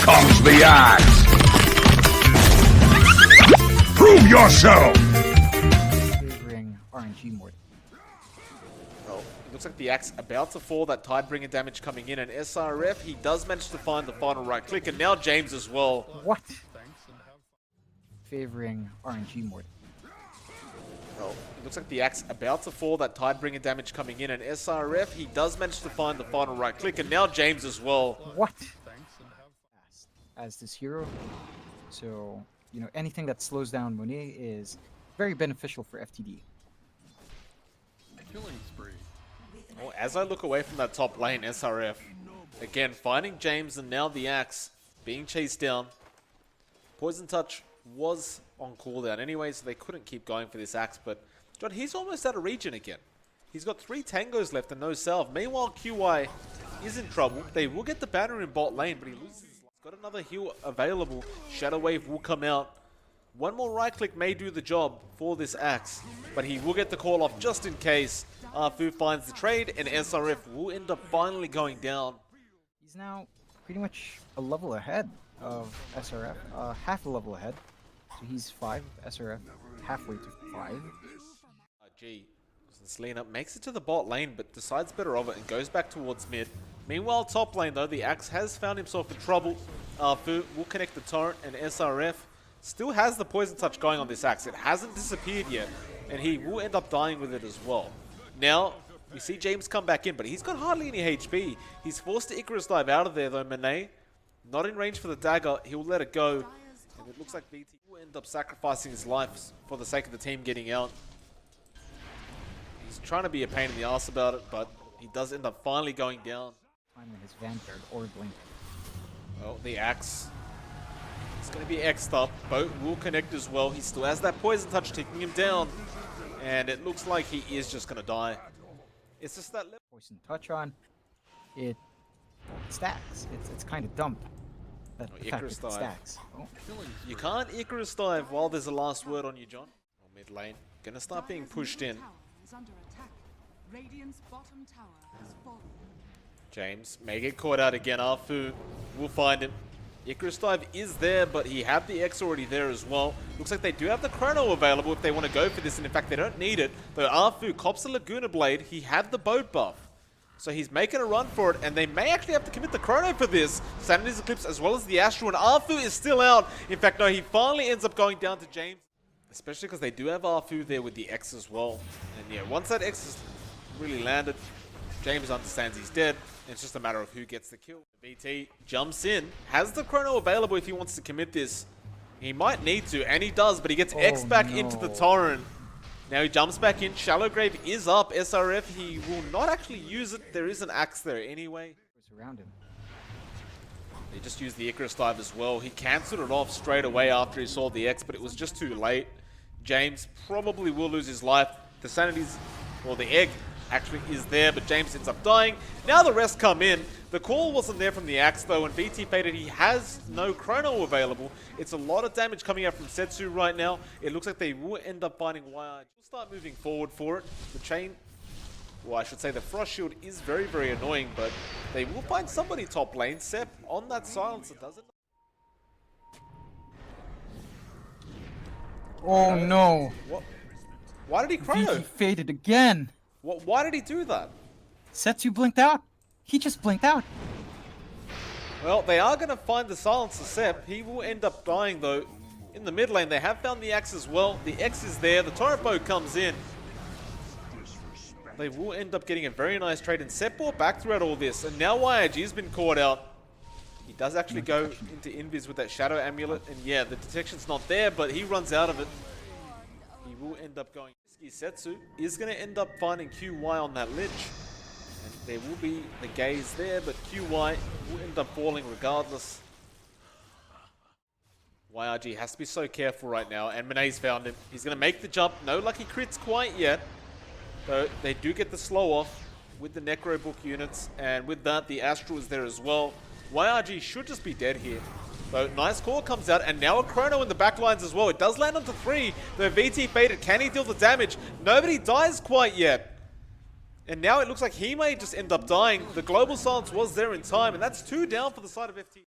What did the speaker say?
comes the axe! Prove yourself! Favoring RNG more. Well, it looks like the axe about to fall, that Tidebringer damage coming in, and SRF, he does manage to find the final right click, and now James as well. What? Favoring RNG more. Well, it looks like the axe about to fall, that Tidebringer damage coming in, and SRF, he does manage to find the final right click, and now James as well. What? As this hero, so you know anything that slows down Monet is very beneficial for FTD. Killing spree. Well, as I look away from that top lane, SRF, again, finding James and now the axe being chased down. Poison Touch was on cooldown anyway, so they couldn't keep going for this axe, but John, he's almost out of region again. He's got 3 tangos left and no salve. Meanwhile, QY is in trouble. They will get the banner in bot lane, but he loses. He's got another heal available. Shadow Wave will come out. One more right click may do the job for this axe, but he will get the call off just in case. Fu finds the trade, and SRF will end up finally going down. He's now pretty much a level ahead of SRF, half a level ahead. So he's 5, SRF halfway to 5. Selena makes it to the bot lane, but decides better of it and goes back towards mid. Meanwhile, top lane though, the axe has found himself in trouble. Fu will connect the torrent, and SRF still has the poison touch going on this axe. It hasn't disappeared yet, and he will end up dying with it as well. Now, we see James come back in, but he's got hardly any HP. He's forced to Icarus dive out of there though. Monet, not in range for the dagger. He'll let it go. And it looks like BT will end up sacrificing his life for the sake of the team getting out. He's trying to be a pain in the ass about it, but he does end up finally going down. Finally his Vanguard or Blink. Well, the axe is going to be X'd up. Boat will connect as well. He still has that poison touch taking him down. And it looks like he is just going to die. It's just that level. Poison touch on. It stacks. It's kind of dumb. That the fact Icarus that it dive. stacks. Oh. You can't Icarus dive while there's a last word on you, John. Well, mid lane. Going to start being pushed in. James may get caught out again. Fu will find him. Icarus dive is there, but he had the X already there as well. Looks like they do have the chrono available if they want to go for this, and in fact they don't need it. Though Fu cops the Laguna Blade, he had the boat buff. So he's making a run for it, and they may actually have to commit the chrono for this. Sanity's Eclipse as well as the Astral, and Fu is still out. In fact, no, he finally ends up going down to James. Especially because they do have Fu there with the X as well. And yeah, once that X is really landed, James understands he's dead. It's just a matter of who gets the kill. BT jumps in, has the chrono available if he wants to commit this. He might need to, and he does, but he gets X back into the torrent. Now he jumps back in. Shallow Grave is up. SRF, he will not actually use it. There is an axe there anyway. Around him. He just used the Icarus dive as well. He cancelled it off straight away after he saw the X, but it was just too late. James probably will lose his life. The sanity's, well, the egg actually is there, but James ends up dying. Now the rest come in. The call wasn't there from the axe though, and BT faded. He has no chrono available. It's a lot of damage coming out from Setsu right now. It looks like they will end up finding YR. We'll start moving forward for it. The chain, well, I should say the Frost Shield is very, very annoying, but they will find somebody top lane. Sep on that silencer, doesn't it? Oh no! What? Why did he chrono? He faded again! Why did he do that? Setsu blinked out! He just blinked out! Well, they are going to find the silencer Sep. He will end up dying though. In the mid lane, they have found the axe as well. The X is there. The torrent bow comes in. They will end up getting a very nice trade, and Sep brought back throughout all this. And now YIG has been caught out. He does actually go into Invis with that Shadow Amulet, and yeah, the detection's not there, but he runs out of it. He will end up going. Setsu is going to end up finding QY on that lich, and there will be the gaze there, but QY will end up falling regardless. YRG has to be so careful right now, and Monet's found him. He's going to make the jump. No lucky crits quite yet, though they do get the slow off with the Necro Book units, and with that, the Astral is there as well. YRG should just be dead here. So nice call comes out, and now a chrono in the back lines as well. It does land onto 3. The VT faded. Can he deal the damage? Nobody dies quite yet. And now it looks like he may just end up dying. The global silence was there in time, and that's 2 down for the side of FT.